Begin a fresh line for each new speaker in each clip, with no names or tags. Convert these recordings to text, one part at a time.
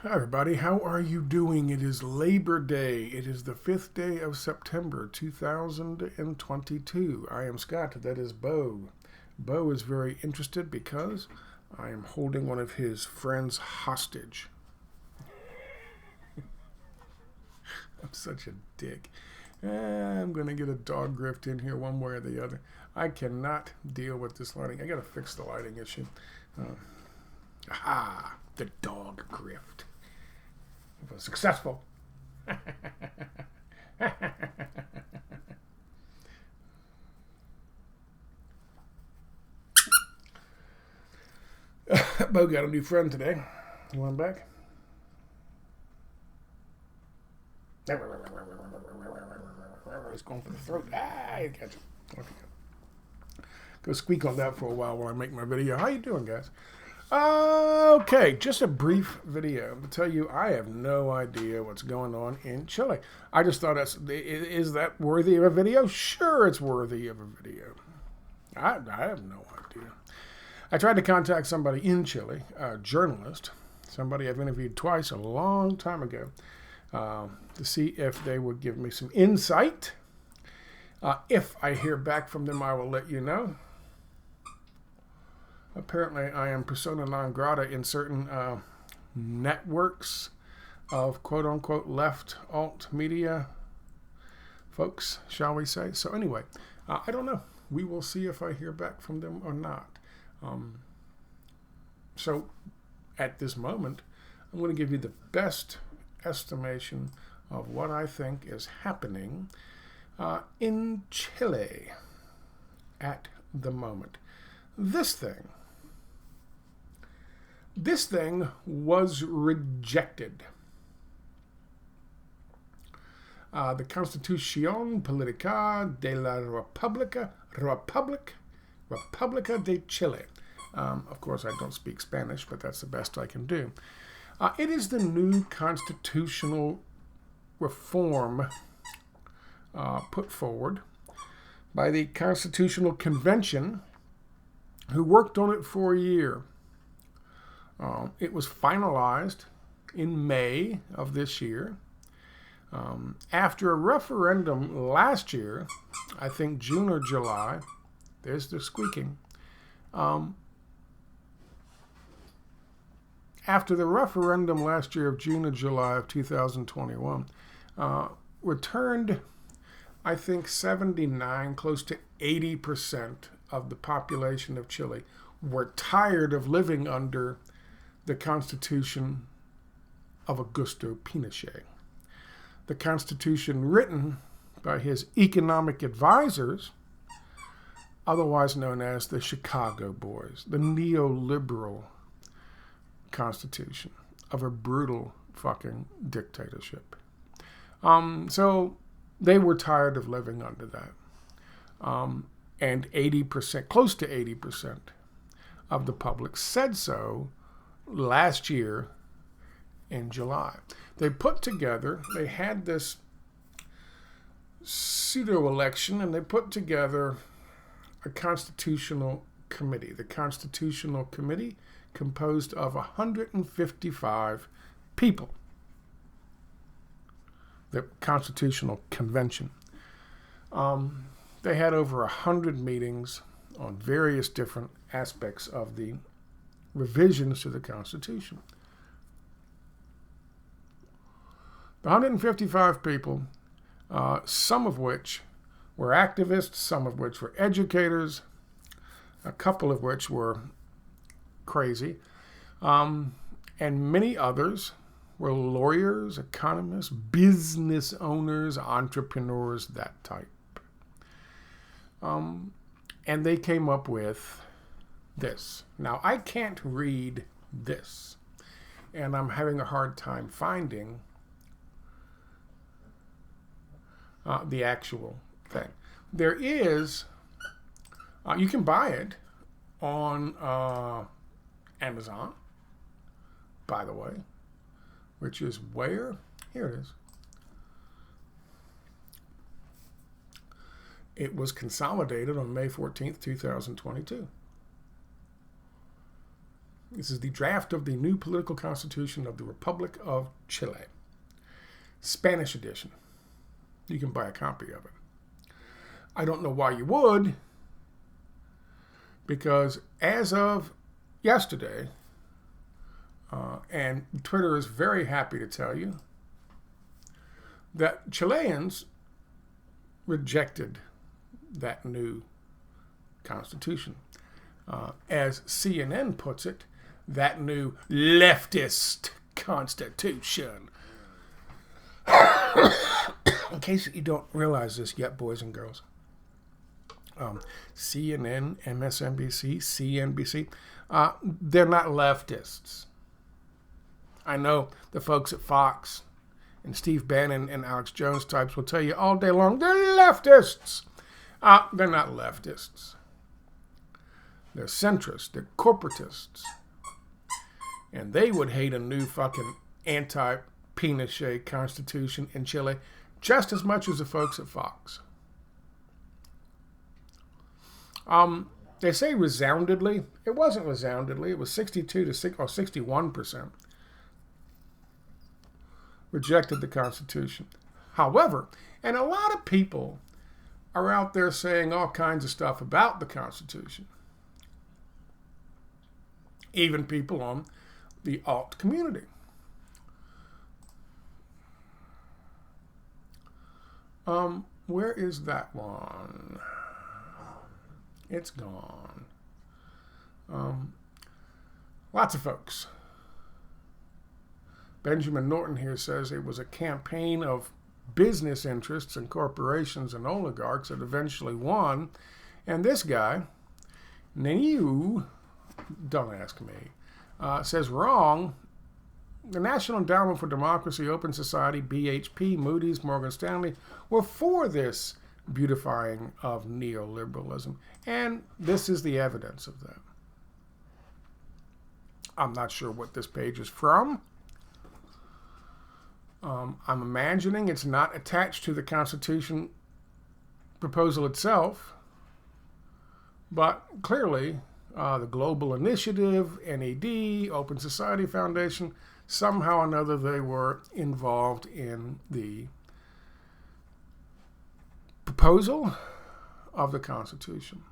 Hi everybody, how are you doing? It is Labor Day. It is the 5th day of September 2022. I am Scott, that is Bo. Bo is very interested because I am holding one of his friends hostage. I'm such a dick. I'm going to get a dog grift in here one way or the other. I cannot deal with this lighting. I got to fix the lighting issue. Aha! The dog grift. It was successful. Bo got a new friend today. You want him back? He's going for the throat. He got you. Okay. Go squeak on that for a while I make my video. How you doing, guys? Okay, just a brief video to tell you I have no idea what's going on in Chile. I just thought, is that worthy of a video? Sure, it's worthy of a video. I have no idea. I tried to contact somebody in Chile, a journalist, somebody I've interviewed twice a long time ago, to see if they would give me some insight. If I hear back from them, I will let you know. Apparently, I am persona non grata in certain networks of quote-unquote left alt media folks, shall we say. So anyway, I don't know. We will see if I hear back from them or not. So at this moment, I'm going to give you the best estimation of what I think is happening in Chile at the moment. This thing was rejected. The Constitución Política de la República de Chile. Of course, I don't speak Spanish, but that's the best I can do. It is the new constitutional reform put forward by the Constitutional Convention, who worked on it for a year. It was finalized in May of this year. After a referendum last year, I think June or July, there's the squeaking. After the referendum last year of June or July of 2021, returned, I think 79, close to 80% of the population of Chile were tired of living under the Constitution of Augusto Pinochet. The Constitution written by his economic advisors, otherwise known as the Chicago Boys, the neoliberal Constitution of a brutal fucking dictatorship. So they were tired of living under that. And 80%, close to 80% of the public said so last year in July. They had this pseudo-election, and they put together a constitutional committee. The Constitutional Committee composed of 155 people. The Constitutional Convention. They had over 100 meetings on various different aspects of the revisions to the Constitution. The 155 people, some of which were activists, some of which were educators, a couple of which were crazy, and many others were lawyers, economists, business owners, entrepreneurs, that type. And they came up with this. Now, I can't read this, and I'm having a hard time finding the actual thing. There is, you can buy it on Amazon, by the way, which is where? Here it is. It was consolidated on May 14th, 2022. This is the draft of the new political constitution of the Republic of Chile. Spanish edition. You can buy a copy of it. I don't know why you would, because as of yesterday, and Twitter is very happy to tell you, that Chileans rejected that new constitution. As CNN puts it, that new leftist constitution. In case you don't realize this yet, boys and girls, CNN, MSNBC, CNBC, they're not leftists. I know the folks at Fox and Steve Bannon and Alex Jones types will tell you all day long, they're leftists. They're not leftists. They're centrists. They're corporatists. And they would hate a new fucking anti-Pinochet constitution in Chile just as much as the folks at Fox. They say resoundedly. It wasn't resoundedly. It was 62 to 61% rejected the Constitution. However, and a lot of people are out there saying all kinds of stuff about the Constitution. Even people on the alt community. Where is that one? It's gone. Lots of folks. Benjamin Norton here says it was a campaign of business interests and corporations and oligarchs that eventually won. And this guy, Neu, don't ask me, says wrong. The National Endowment for Democracy, Open Society, BHP, Moody's, Morgan Stanley were for this beautifying of neoliberalism. And this is the evidence of that. I'm not sure what this page is from. I'm imagining it's not attached to the Constitution proposal itself, but clearly the Global Initiative, NED, Open Society Foundation, somehow or another they were involved in the proposal of the Constitution.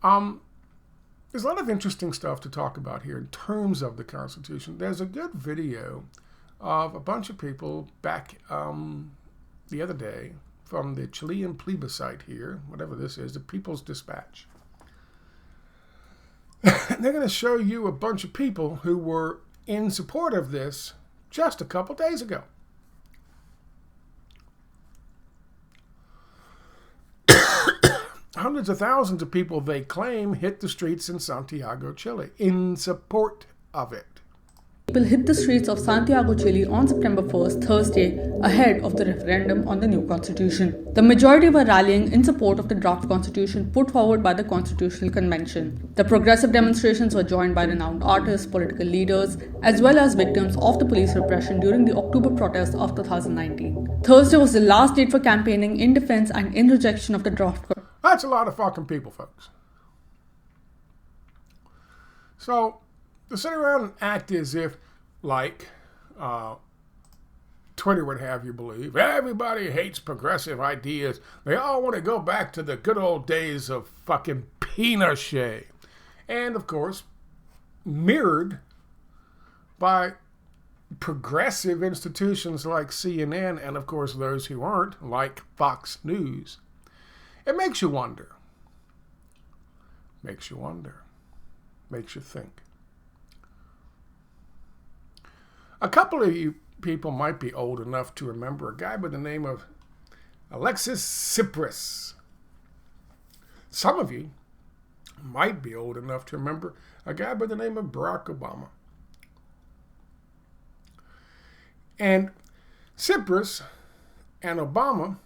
There's a lot of interesting stuff to talk about here in terms of the Constitution. There's a good video of a bunch of people back the other day from the Chilean plebiscite here, whatever this is, the People's Dispatch. They're going to show you a bunch of people who were in support of this just a couple days ago. Hundreds of thousands of people, they claim, hit the streets in Santiago, Chile, in support of it.
People hit the streets of Santiago, Chile on September 1st, Thursday, ahead of the referendum on the new constitution. The majority were rallying in support of the draft constitution put forward by the Constitutional Convention. The progressive demonstrations were joined by renowned artists, political leaders, as well as victims of the police repression during the October protests of 2019. Thursday was the last date for campaigning in defense and in rejection of the draft.
That's a lot of fucking people, folks. So, to sit around and act as if, like, Twitter would have you believe, everybody hates progressive ideas. They all want to go back to the good old days of fucking Pinochet. And, of course, mirrored by progressive institutions like CNN and, of course, those who aren't, like Fox News. It makes you wonder. Makes you wonder. Makes you think. A couple of you people might be old enough to remember a guy by the name of Alexis Tsipras. Some of you might be old enough to remember a guy by the name of Barack Obama. And Tsipras and Obama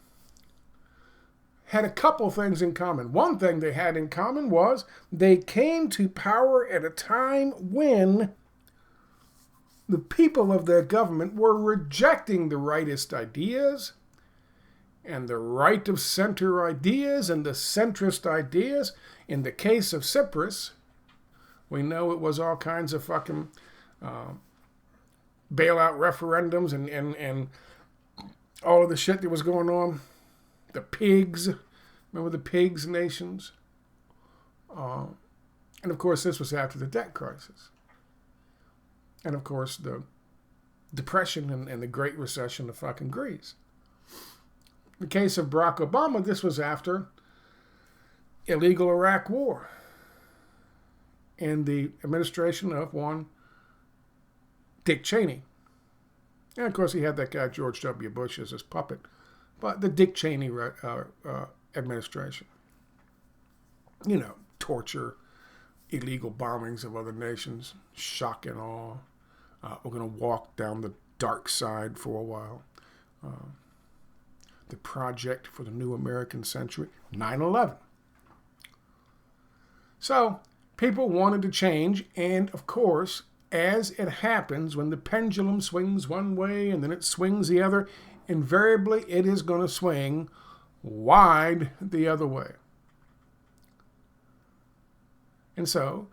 had a couple things in common. One thing they had in common was they came to power at a time when the people of their government were rejecting the rightist ideas and the right of center ideas and the centrist ideas. In the case of Tsipras, We know it was all kinds of fucking bailout referendums and all of the shit that was going on. The pigs. Remember the pigs nations? And of course, this was after the debt crisis. And of course, the Depression and the Great Recession of fucking Greece. In the case of Barack Obama, this was after illegal Iraq War and the administration of one Dick Cheney. And of course, he had that guy George W. Bush as his puppet. But the Dick Cheney administration. You know, torture, illegal bombings of other nations, shock and awe. We're going to walk down the dark side for a while. The project for the new American century, 9/11. So, people wanted to change, and of course, as it happens, when the pendulum swings one way and then it swings the other, invariably it is going to swing wide the other way. And so,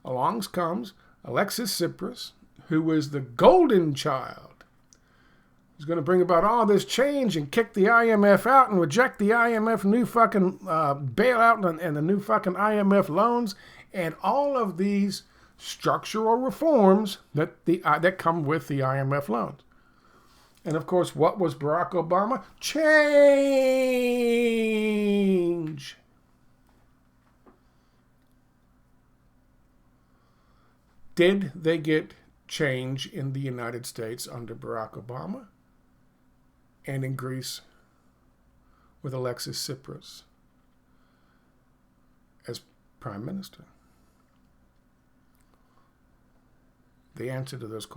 along comes Alexis Tsipras, who was the golden child. He's going to bring about all this change and kick the IMF out and reject the IMF new fucking bailout and the new fucking IMF loans and all of these structural reforms that come with the IMF loans. And of course, what was Barack Obama? Change. Did they get change in the United States under Barack Obama and in Greece with Alexis Tsipras as Prime Minister? The answer to that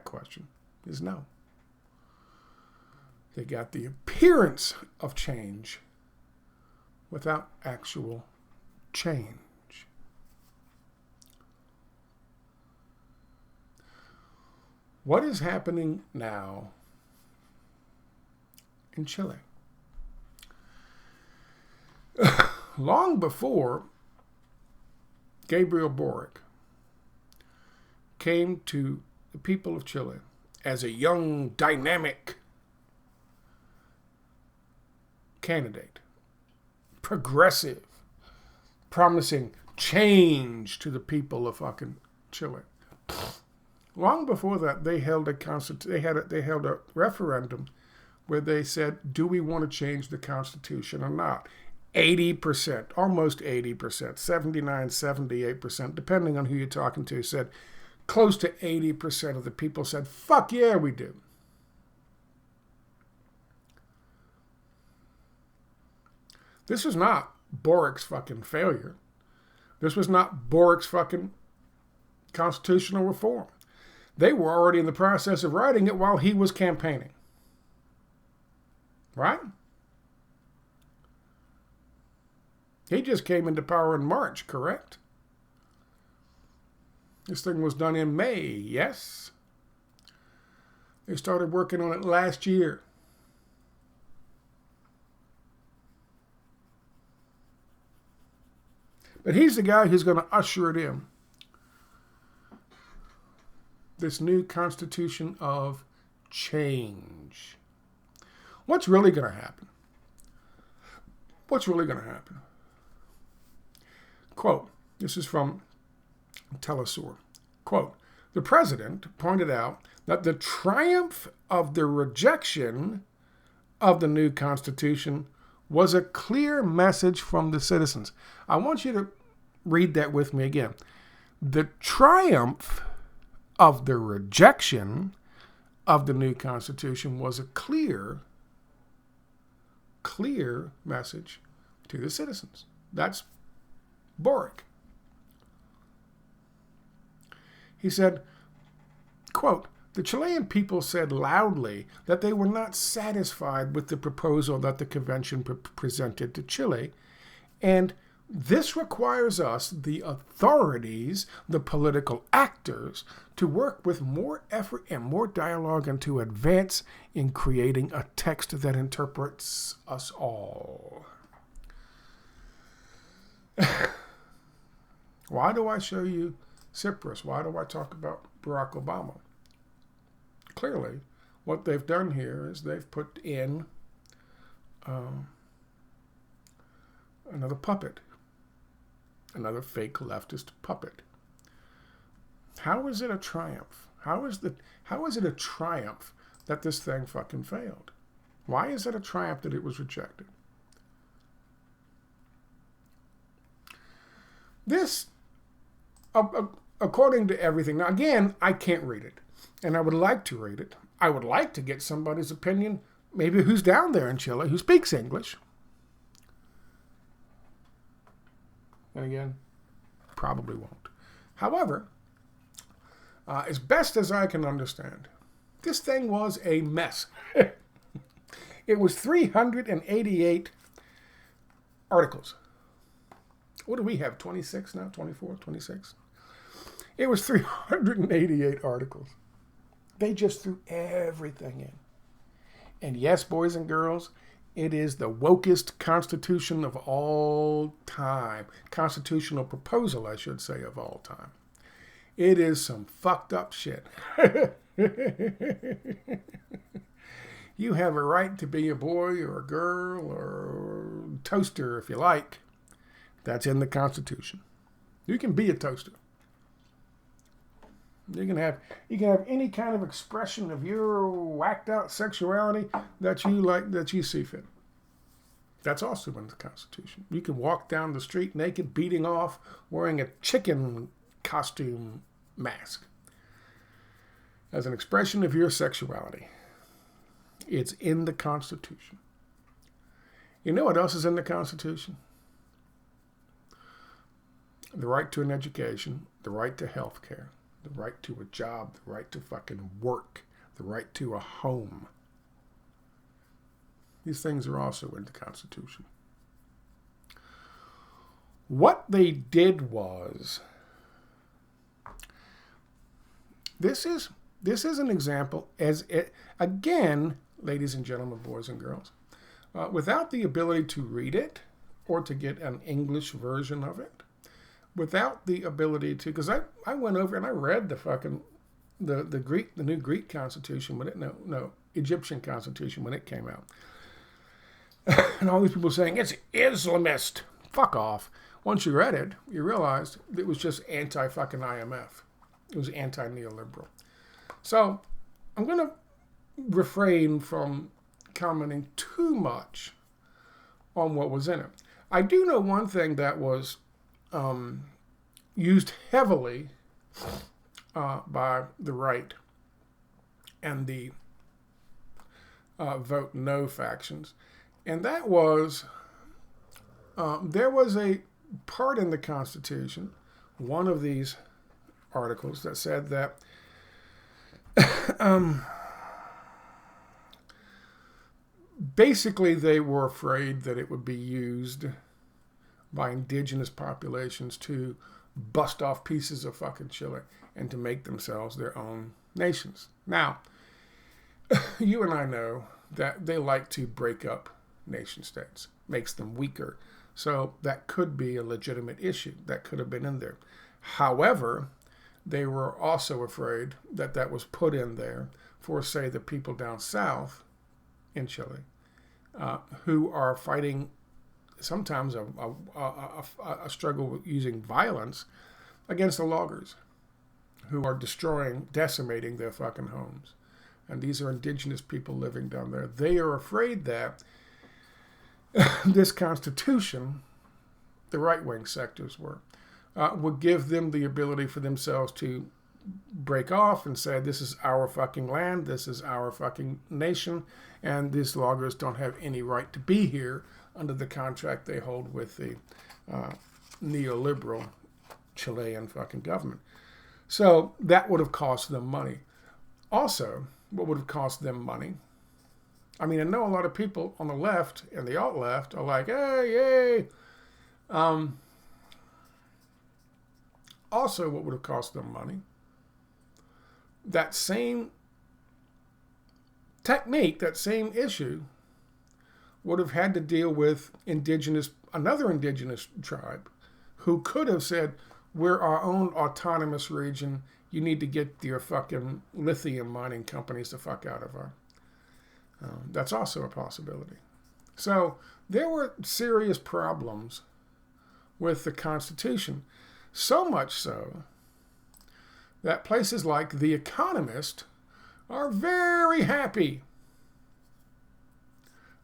question is no. They got the appearance of change without actual change. What is happening now in Chile? Long before Gabriel Boric came to the people of Chile as a young, dynamic candidate, progressive, promising change to the people of fucking Chile. Long before that, they held a referendum where they said, do we want to change the Constitution or not? 80%, almost 80%, 79, 78%, depending on who you're talking to, said close to 80% of the people said, fuck yeah, we do. This was not Boric's fucking failure. This was not Boric's fucking constitutional reform. They were already in the process of writing it while he was campaigning. Right? He just came into power in March, correct? This thing was done in May, yes? They started working on it last year. But he's the guy who's going to usher it in. This new constitution of change. What's really going to happen? What's really going to happen? Quote, this is from Telesur. Quote, the president pointed out that the triumph of the rejection of the new constitution was a clear message from the citizens. I want you to read that with me again. The triumph of the rejection of the new constitution was a clear message to the citizens. That's Boric. He said, quote, the Chilean people said loudly that they were not satisfied with the proposal that the convention presented to Chile, and this requires us, the authorities, the political actors, to work with more effort and more dialogue and to advance in creating a text that interprets us all. Why do I show you Cyprus? Why do I talk about Barack Obama? Clearly, what they've done here is they've put in another puppet, another fake leftist puppet. How is it a triumph? How is it a triumph that this thing fucking failed? Why is it a triumph that it was rejected? This, according to everything, now again, I can't read it, and I would like to read it. I would like to get somebody's opinion, maybe who's down there in Chile, who speaks English. And again, probably won't. However, as best as I can understand, this thing was a mess. It was 388 articles. What do we have, 26 now, 24, 26? It was 388 articles. They just threw everything in. And yes, boys and girls, it is the wokest constitution of all time. Constitutional proposal, I should say, of all time. It is some fucked up shit. You have a right to be a boy or a girl or a toaster if you like. That's in the Constitution. You can be a toaster. You can have any kind of expression of your whacked out sexuality that you like, that you see fit. That's also in the Constitution. You can walk down the street naked, beating off, wearing a chicken costume mask as an expression of your sexuality. It's in the Constitution. You know what else is in the Constitution? The right to an education, the right to health care, the right to a job, the right to fucking work, the right to a home. These things are also in the Constitution. What they did was, this is an example, again, ladies and gentlemen, boys and girls, without the ability to read it or to get an English version of it, without the ability to, because I went over and I read the new Greek Constitution when Egyptian Constitution when it came out. And all these people saying, it's Islamist. Fuck off. Once you read it, you realized it was just anti-fucking IMF. It was anti-neoliberal. So I'm going to refrain from commenting too much on what was in it. I do know one thing that was used heavily by the right and the vote no factions. And that was, there was a part in the Constitution, one of these articles, that said that basically they were afraid that it would be used by indigenous populations to bust off pieces of fucking Chile and to make themselves their own nations. Now, you and I know that they like to break up nation states, makes them weaker. So that could be a legitimate issue. That could have been in there. However, they were also afraid that that was put in there for, say, the people down south in Chile, who are fighting sometimes a struggle with using violence against the loggers, who are decimating their fucking homes. And these are indigenous people living down there. They are afraid that this Constitution, the right-wing sectors would give them the ability for themselves to break off and say, this is our fucking land, this is our fucking nation, and these loggers don't have any right to be here under the contract they hold with the neoliberal Chilean fucking government. So that would have cost them money. Also, what would have cost them money? I mean, I know a lot of people on the left and the alt-left are like, hey, yay. Also, what would have cost them money? That same technique, that same issue, would have had to deal with another indigenous tribe who could have said, we're our own autonomous region. You need to get your fucking lithium mining companies the fuck out of our. That's also a possibility. So there were serious problems with the Constitution. So much so that places like The Economist are very happy.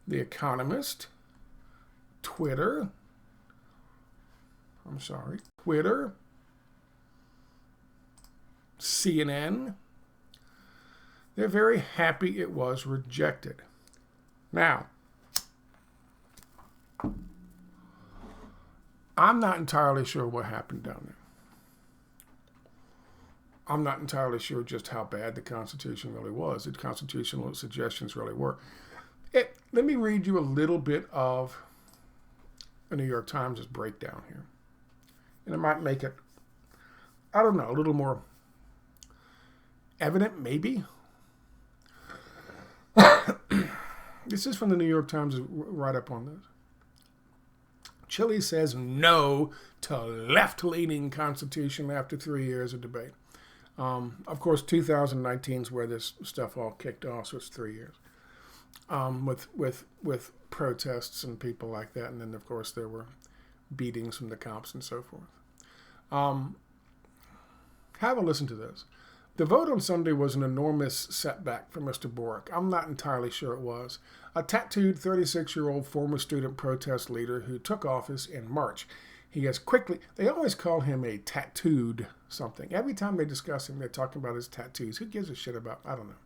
The Economist, Twitter, CNN, they're very happy it was rejected. Now, I'm not entirely sure what happened down there. I'm not entirely sure just how bad the Constitution really was, the constitutional suggestions really were. Let me read you a little bit of the New York Times' breakdown here. And it might make it, I don't know, a little more evident, maybe. This is from the New York Times, right up on this. Chile says no to left-leaning constitution after 3 years of debate. Of course, 2019 is where this stuff all kicked off, so it's 3 years. With protests and people like that, and then of course there were beatings from the cops and so forth. Have a listen to this. The vote on Sunday was an enormous setback for Mr. Boric. I'm not entirely sure it was. A tattooed 36-year-old former student protest leader who took office in March. He has quickly, they always call him a tattooed something. Every time they discuss him, they're talking about his tattoos. Who gives a shit about, I don't know.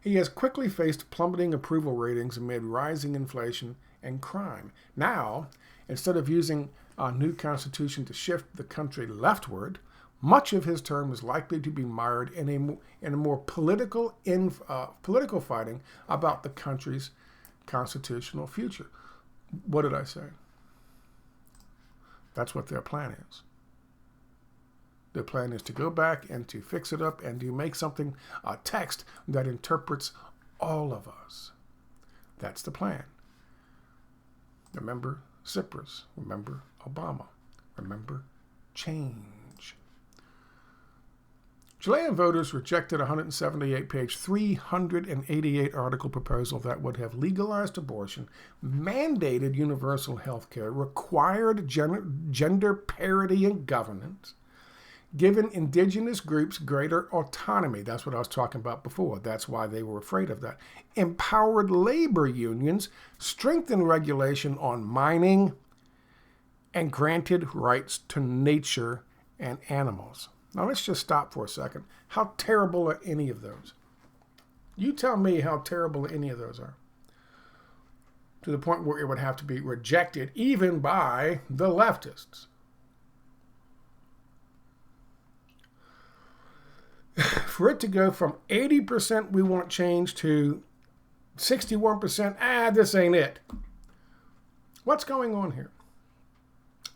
He has quickly faced plummeting approval ratings amid rising inflation and crime. Now, instead of using a new constitution to shift the country leftward, much of his term is likely to be mired in a more political fighting about the country's constitutional future. What did I say? That's what their plan is. Their plan is to go back and to fix it up and to make something, a text that interprets all of us. That's the plan. Remember Tsipras. Remember Obama. Remember change. Chilean voters rejected a 178-page, 388-article proposal that would have legalized abortion, mandated universal health care, required gender parity in governance, given indigenous groups greater autonomy. That's what I was talking about before. That's why they were afraid of that. Empowered labor unions, strengthened regulation on mining, and granted rights to nature and animals. Now let's just stop for a second. How terrible are any of those? You tell me how terrible any of those are. To the point where it would have to be rejected even by the leftists. For it to go from 80% we want change to 61%, this ain't it. What's going on here?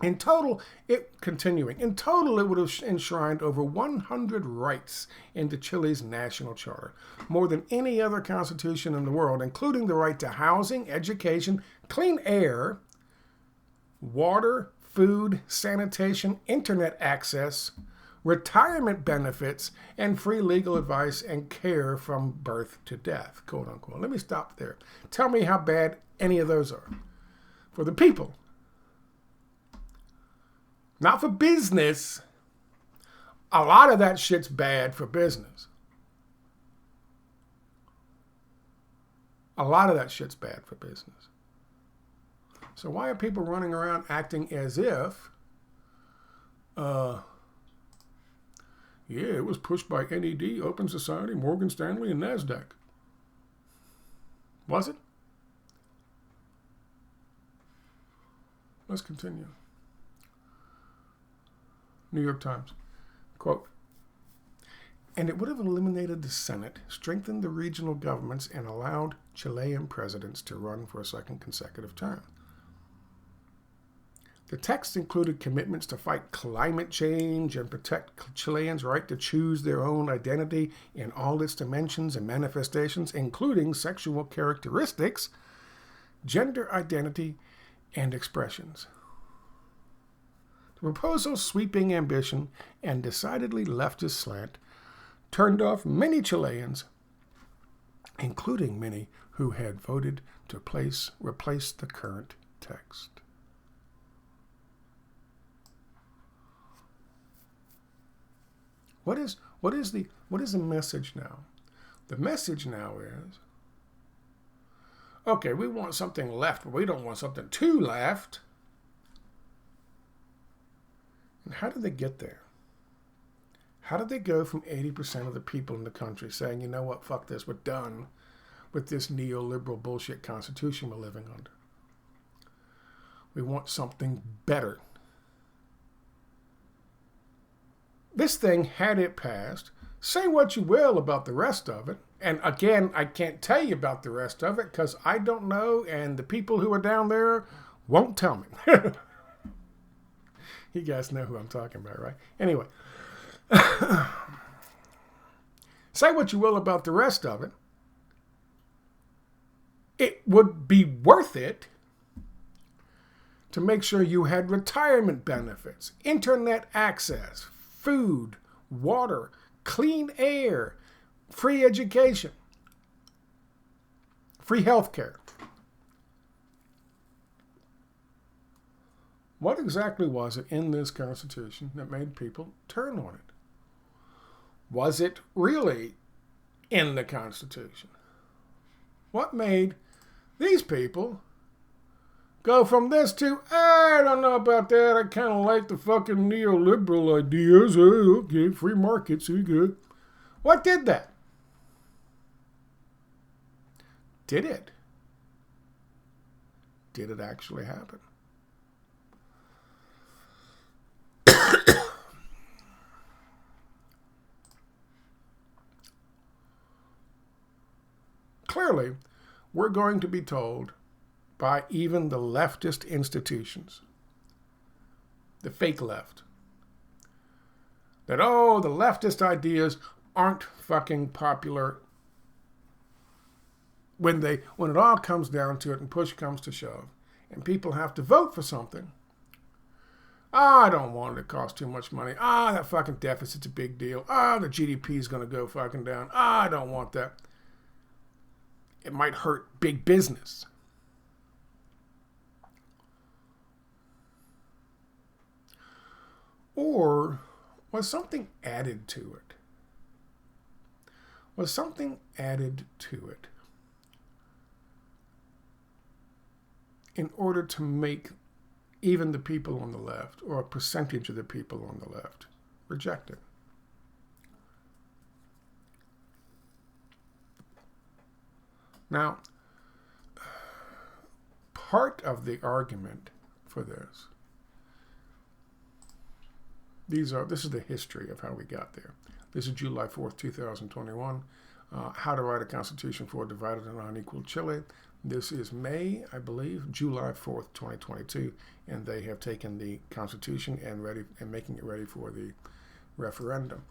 In total, it would have enshrined over 100 rights into Chile's national charter, more than any other constitution in the world, including the right to housing, education, clean air, water, food, sanitation, internet access, retirement benefits, and free legal advice and care from birth to death, quote unquote. Let me stop there. Tell me how bad any of those are. For the people. Not for business. A lot of that shit's bad for business. A lot of that shit's bad for business. So why are people running around acting as if, it was pushed by NED, Open Society, Morgan Stanley, and NASDAQ? Was it? Let's continue. New York Times, quote, and it would have eliminated the Senate, strengthened the regional governments, and allowed Chilean presidents to run for a second consecutive term. The text included commitments to fight climate change and protect Chileans' right to choose their own identity in all its dimensions and manifestations, including sexual characteristics, gender identity, and expressions. The proposal's sweeping ambition and decidedly leftist slant turned off many Chileans, including many who had voted to replace the current text. What is the message now? The message now is, okay, we want something left, but we don't want something too left. And how did they get there? How did they go from 80% of the people in the country saying, you know what, fuck this, we're done with this neoliberal bullshit constitution we're living under. We want something better. This thing, had it passed, say what you will about the rest of it. And again, I can't tell you about the rest of it because I don't know, and the people who are down there won't tell me. You guys know who I'm talking about, right? Anyway, say what you will about the rest of it. It would be worth it to make sure you had retirement benefits, internet access, food, water, clean air, free education, free health care. What exactly was it in this Constitution that made people turn on it? Was it really in the Constitution? What made these people go from this to, I don't know about that, I kind of like the fucking neoliberal ideas, okay, free markets, we good. What did that? Did it? Did it actually happen? Clearly, we're going to be told by even the leftist institutions, the fake left, that, oh, the leftist ideas aren't fucking popular when it all comes down to it and push comes to shove and people have to vote for something. I don't want it to cost too much money. That fucking deficit's a big deal. The GDP is going to go fucking down. I don't want that. It might hurt big business. Or was something added to it? Was something added to it in order to make even the people on the left, or a percentage of the people on the left, reject it? Now, part of the argument for this, this is the history of how we got there. This is July 4th, 2021. How to write a constitution for a divided and unequal Chile. This is May, I believe, July 4th, 2022, and they have taken the constitution and making it ready for the referendum.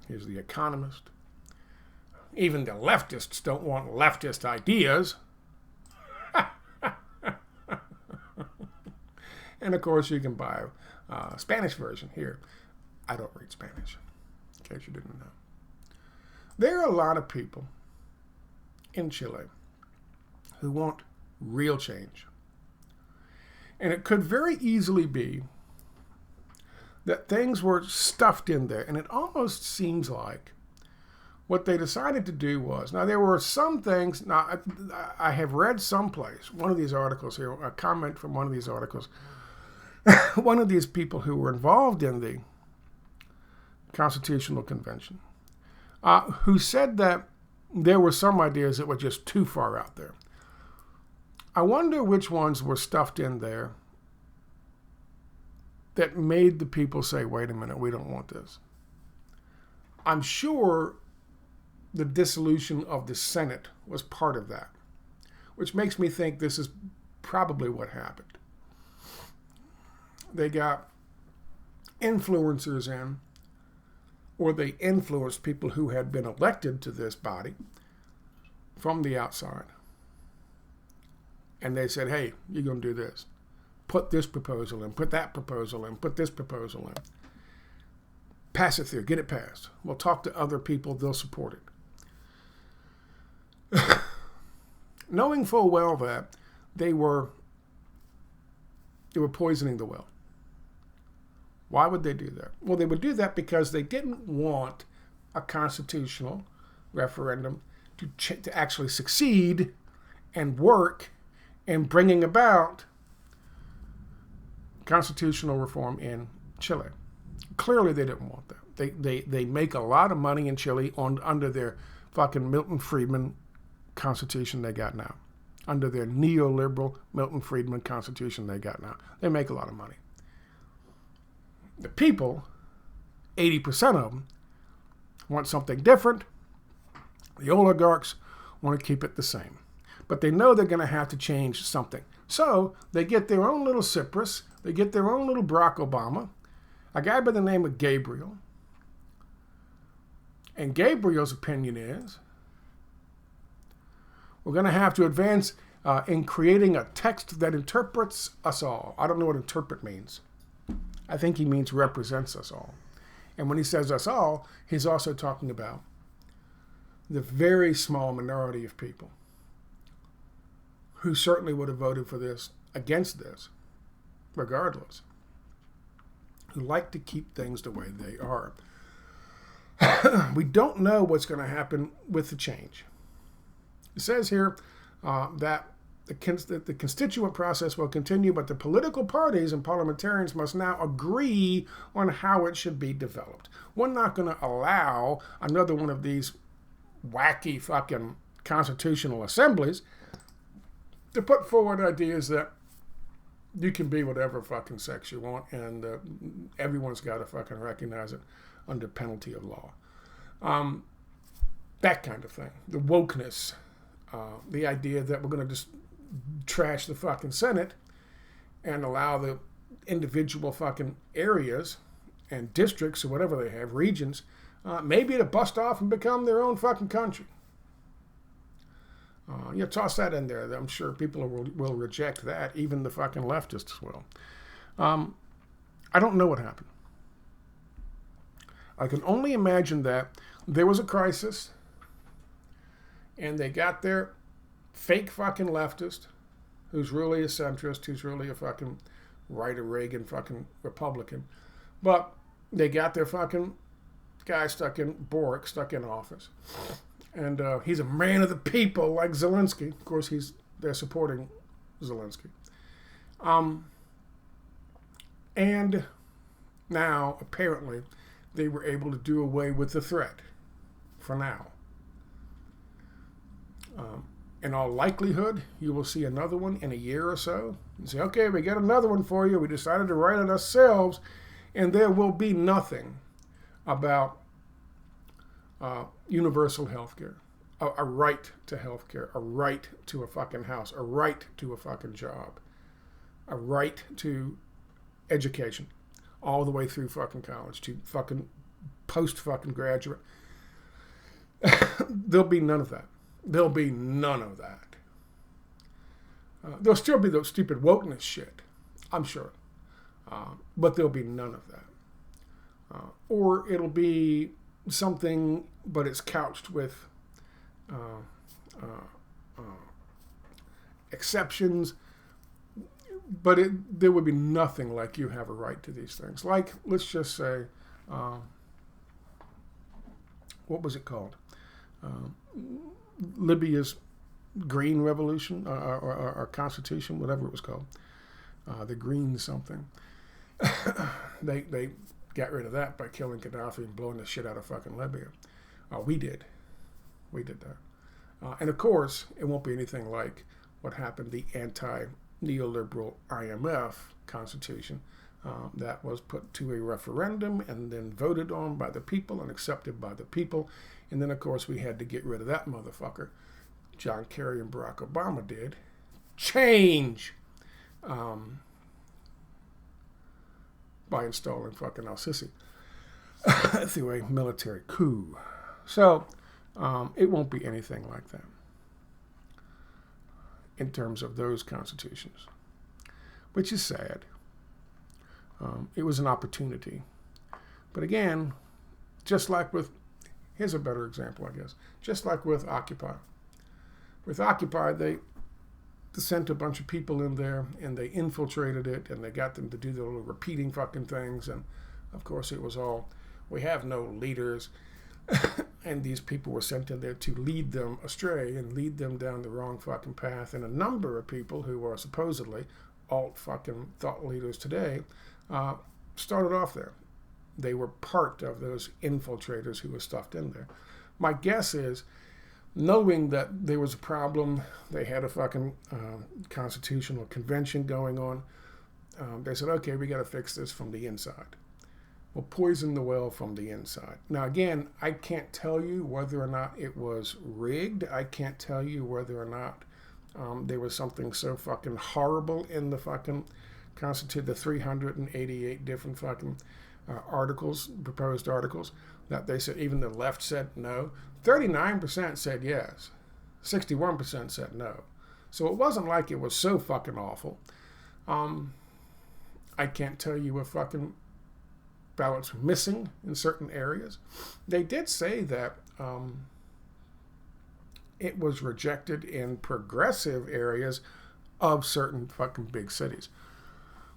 Here's The Economist. Even the leftists don't want leftist ideas. And of course, you can buy a Spanish version here. I don't read Spanish, in case you didn't know. There are a lot of people in Chile who want real change. And it could very easily be that things were stuffed in there, and it almost seems like what they decided to do was, now there were some things, now I have read someplace, one of these articles here, a comment from one of these articles, one of these people who were involved in the Constitutional Convention, who said that there were some ideas that were just too far out there. I wonder which ones were stuffed in there that made the people say, wait a minute, we don't want this. I'm sure the dissolution of the Senate was part of that, which makes me think this is probably what happened. They got influencers in, or they influenced people who had been elected to this body from the outside. And they said, hey, you're going to do this. put this proposal in, put that proposal in, put this proposal in. Pass it through, get it passed. We'll talk to other people, they'll support it. Knowing full well that they were poisoning the well. Why would they do that? Well, they would do that because they didn't want a constitutional referendum to actually succeed and work in bringing about constitutional reform in Chile. Clearly, they didn't want that. They make a lot of money in Chile under their fucking Milton Friedman constitution they got now. Under their neoliberal Milton Friedman constitution they got now. They make a lot of money. The people, 80% of them, want something different. The oligarchs want to keep it the same. But they know they're going to have to change something. So they get their own little Cyprus. They get their own little Barack Obama. A guy by the name of Gabriel. And Gabriel's opinion is we're going to have to advance in creating a text that interprets us all. I don't know what interpret means. I think he means represents us all. And when he says us all, he's also talking about the very small minority of people who certainly would have voted for this, against this, regardless, who like to keep things the way they are. We don't know what's going to happen with the change. It says here that the constituent process will continue, but the political parties and parliamentarians must now agree on how it should be developed. We're not going to allow another one of these wacky fucking constitutional assemblies to put forward ideas that you can be whatever fucking sex you want and everyone's got to fucking recognize it under penalty of law. That kind of thing. The wokeness. The idea that we're going to just trash the fucking Senate and allow the individual fucking areas and districts or whatever they have, regions, maybe to bust off and become their own fucking country. You toss that in there. I'm sure people will reject that. Even the fucking leftists will. I don't know what happened. I can only imagine that there was a crisis and they got their fake fucking leftist who's really a centrist, who's really a fucking right of Reagan fucking Republican. But they got their fucking guy Boric stuck in office. And he's a man of the people like Zelensky. Of course, they're supporting Zelensky. And now, apparently, they were able to do away with the threat for now. In all likelihood, you will see another one in a year or so. You say, okay, we got another one for you. We decided to write it ourselves. And there will be nothing about universal health care, a right to health care, a right to a fucking house, a right to a fucking job, a right to education, all the way through fucking college to fucking post-fucking graduate. There'll be none of that. There'll be none of that. There'll still be those stupid wokeness shit, I'm sure. But there'll be none of that. Or it'll be something, but it's couched with exceptions. But there would be nothing like you have a right to these things. Like, let's just say, what was it called? Libya's Green Revolution, or Constitution, whatever it was called. The Green something. They got rid of that by killing Gaddafi and blowing the shit out of fucking Libya. We did that. And of course, it won't be anything like what happened, the anti-neoliberal IMF Constitution that was put to a referendum and then voted on by the people and accepted by the people. And then, of course, we had to get rid of that motherfucker. John Kerry and Barack Obama did. Change! By installing fucking al-Sisi through a military coup. So, it won't be anything like that in terms of those constitutions. which is sad. It was an opportunity. But again, just like with, here's a better example, I guess, just like with Occupy. With Occupy, they sent a bunch of people in there and they infiltrated it and they got them to do the little repeating fucking things. And of course it was all, we have no leaders. And these people were sent in there to lead them astray and lead them down the wrong fucking path. And a number of people who are supposedly alt fucking thought leaders today started off there. They were part of those infiltrators who were stuffed in there. My guess is, knowing that there was a problem, they had a fucking constitutional convention going on, they said, okay, we got to fix this from the inside. We'll poison the well from the inside. Now, again, I can't tell you whether or not it was rigged. I can't tell you whether or not there was something so fucking horrible in the fucking Constitution, the 388 different fucking articles, proposed articles, that they said, even the left said no. 39% said yes. 61% said no. So it wasn't like it was so fucking awful. I can't tell you if fucking ballots were missing in certain areas. They did say that it was rejected in progressive areas of certain fucking big cities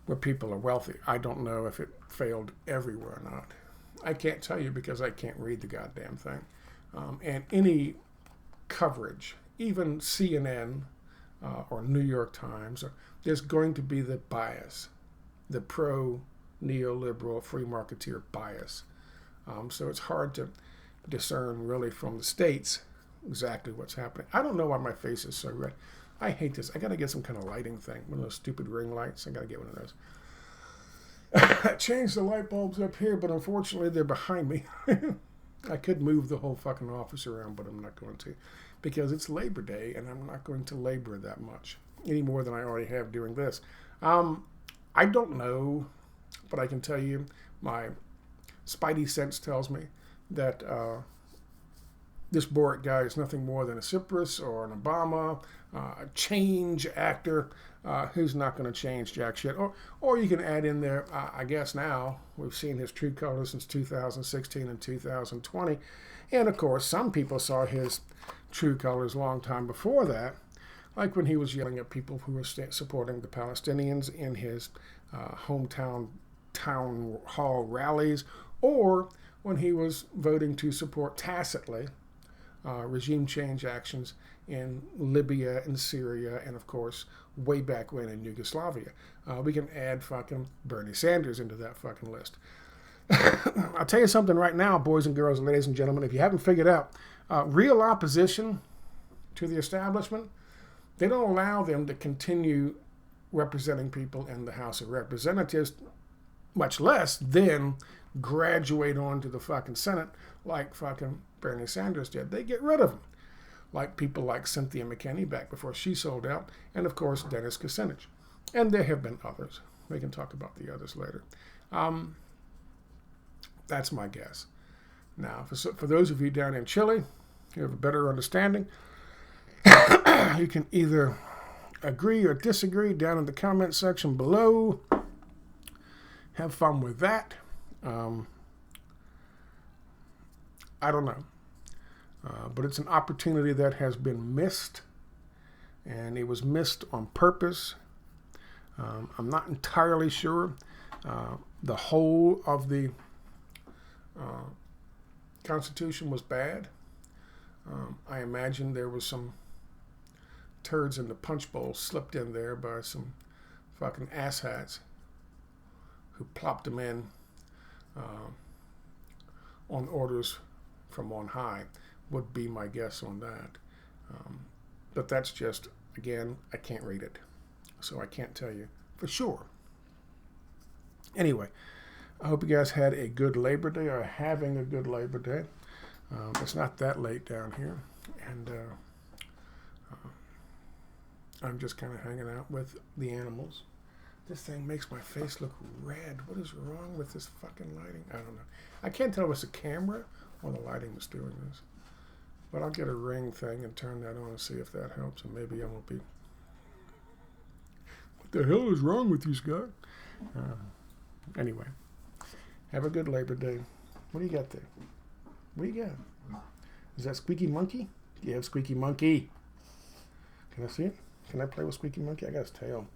where people are wealthy. I don't know if it failed everywhere or not. I can't tell you because I can't read the goddamn thing. And any coverage, even CNN or New York Times, there's going to be the bias, the pro-neoliberal free marketeer bias. So it's hard to discern really from the states exactly what's happening. I don't know why my face is so red. I hate this. I got to get some kind of lighting thing, one of those stupid ring lights. I got to get one of those. I changed the light bulbs up here, but unfortunately they're behind me. I could move the whole fucking office around, but I'm not going to, because it's Labor Day and I'm not going to labor that much any more than I already have doing this. I don't know, but I can tell you my spidey sense tells me that this Boric guy is nothing more than a Tsipras or an Obama, a change actor who's not going to change jack shit. Or you can add in there, I guess now, we've seen his true colors since 2016 and 2020. And of course, some people saw his true colors a long time before that, like when he was yelling at people who were supporting the Palestinians in his hometown town hall rallies, or when he was voting to support tacitly regime change actions in Libya and Syria, and of course, way back when in Yugoslavia. We can add fucking Bernie Sanders into that fucking list. I'll tell you something right now, boys and girls, ladies and gentlemen, if you haven't figured out, real opposition to the establishment, they don't allow them to continue representing people in the House of Representatives, much less then graduate on to the fucking Senate like fucking Bernie Sanders did. They get rid of them. Like people like Cynthia McKinney back before she sold out, and of course Dennis Kucinich. And there have been others. We can talk about the others later. That's my guess. Now, for those of you down in Chile who have a better understanding, you can either agree or disagree down in the comment section below. Have fun with that. I don't know. But it's an opportunity that has been missed, and it was missed on purpose. I'm not entirely sure the whole of the Constitution was bad. I imagine there was some turds in the punch bowl slipped in there by some fucking asshats who plopped them in on orders from on high, would be my guess on that. But that's just, again, I can't read it, so I can't tell you for sure. Anyway, I hope you guys had a good Labor Day, or having a good Labor Day. It's not that late down here, and I'm just kind of hanging out with the animals. This thing makes my face look red. What is wrong with this fucking lighting? I don't know. I can't tell if it's the camera or the lighting that's doing this. But I'll get a ring thing and turn that on and see if that helps, and maybe I won't be The hell is wrong with you, Scott? Anyway, have a good Labor Day. What do you got there? What do you got? Is that Squeaky Monkey? Do you have Squeaky Monkey? Can I see it? Can I play with Squeaky Monkey? I got his tail.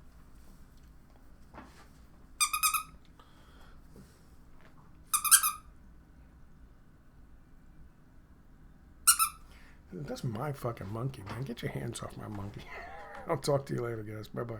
That's my fucking monkey, man. Get your hands off my monkey. I'll talk to you later, guys. Bye-bye.